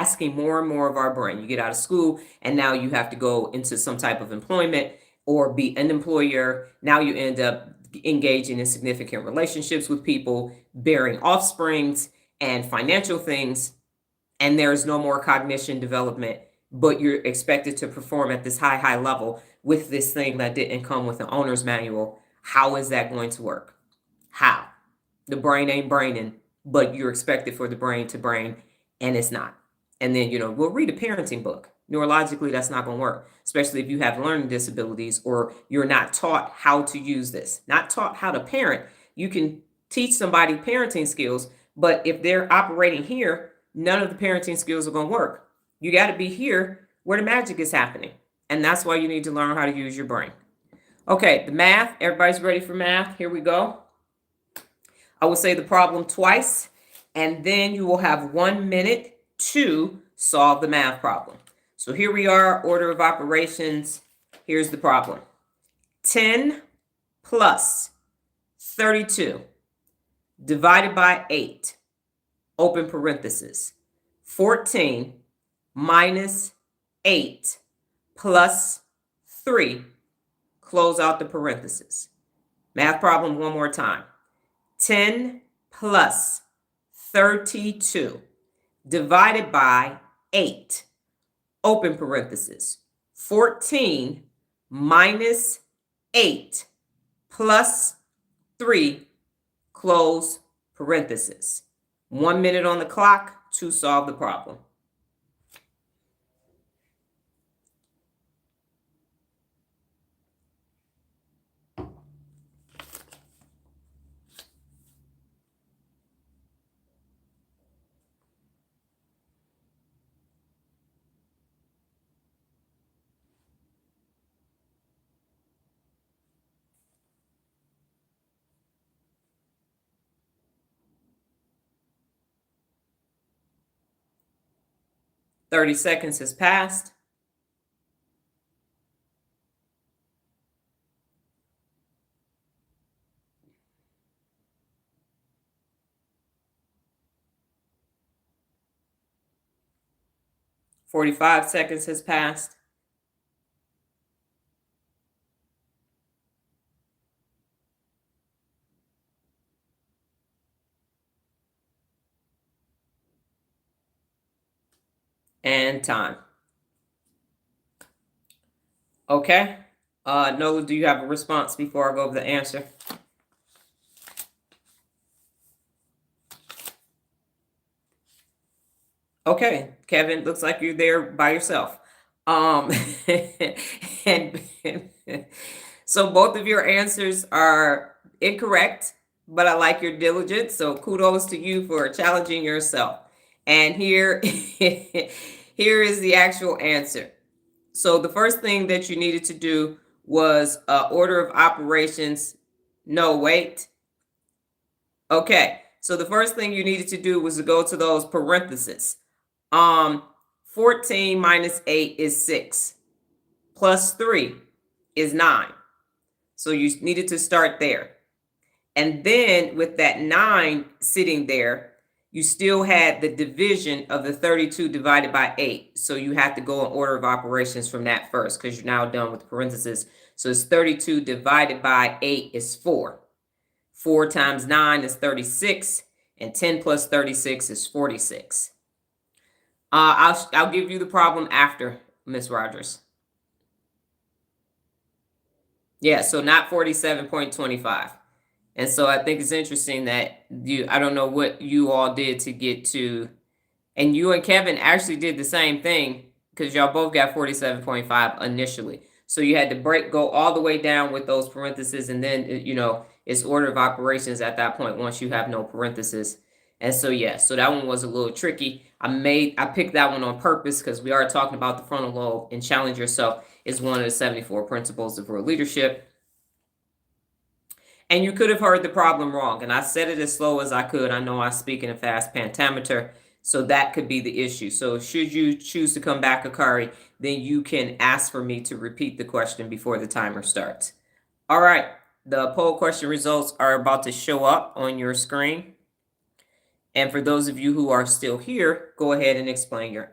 asking more and more of our brain. You get out of school and now you have to go into some type of employment or be an employer. Now you end up engaging in significant relationships with people, bearing offsprings and financial things, and there's no more cognition development, but you're expected to perform at this high level with this thing that didn't come with an owner's manual. How is that going to work? How? The brain ain't braining, but you're expected for the brain to brain, and it's not. And then, we'll read a parenting book. Neurologically, that's not going to work, especially if you have learning disabilities or you're not taught how to use this, not taught how to parent. You can teach somebody parenting skills, but if they're operating here, none of the parenting skills are going to work. You got to be here where the magic is happening. And that's why you need to learn how to use your brain. Okay, the math. Everybody's ready for math? Here we go. I will say the problem twice, and then you will have 1 minute to solve the math problem. So here we are, order of operations. Here's the problem. 10 plus 32 divided by 8, open parenthesis. 14 minus 8 plus 3, close out the parenthesis. Math problem one more time. 10 plus 32 divided by 8, open parenthesis. 14 minus 8 plus 3, close parenthesis. 1 minute on the clock to solve the problem. Thirty seconds has passed. $45 seconds has passed. And time. Okay. Nola, do you have a response before I go over the answer? Okay, Kevin, looks like you're there by yourself. And so both of your answers are incorrect, but I like your diligence. So kudos to you for challenging yourself. And here, here is the actual answer. So the first thing that you needed to do was order of operations. No, wait. Okay, so the first thing you needed to do was to go to those parentheses. 14 minus 8 is 6. Plus 3 is 9. So you needed to start there. And then with that 9 sitting there, you still had the division of the 32 divided by 8. So you have to go in order of operations from that first because you're now done with the parentheses. So it's 32 divided by 8 is 4. 4 times 9 is 36. And 10 plus 36 is 46. I'll give you the problem after, Miss Rodgers. Yeah, so not 47.25. And so I think it's interesting that I don't know what you all did to get to, and you and Kevin actually did the same thing because y'all both got 47.5 initially. So you had to go all the way down with those parentheses, and then, it's order of operations at that point once you have no parentheses. And so, yeah, so that one was a little tricky. I picked that one on purpose because we are talking about the frontal lobe, and challenge yourself is one of the 74 principles of real leadership. And you could have heard the problem wrong, and I said it as slow as I could. I know I speak in a fast pentameter, so that could be the issue. So should you choose to come back, Akari, then you can ask for me to repeat the question before the timer starts. All right, the poll question results are about to show up on your screen. And for those of you who are still here, go ahead and explain your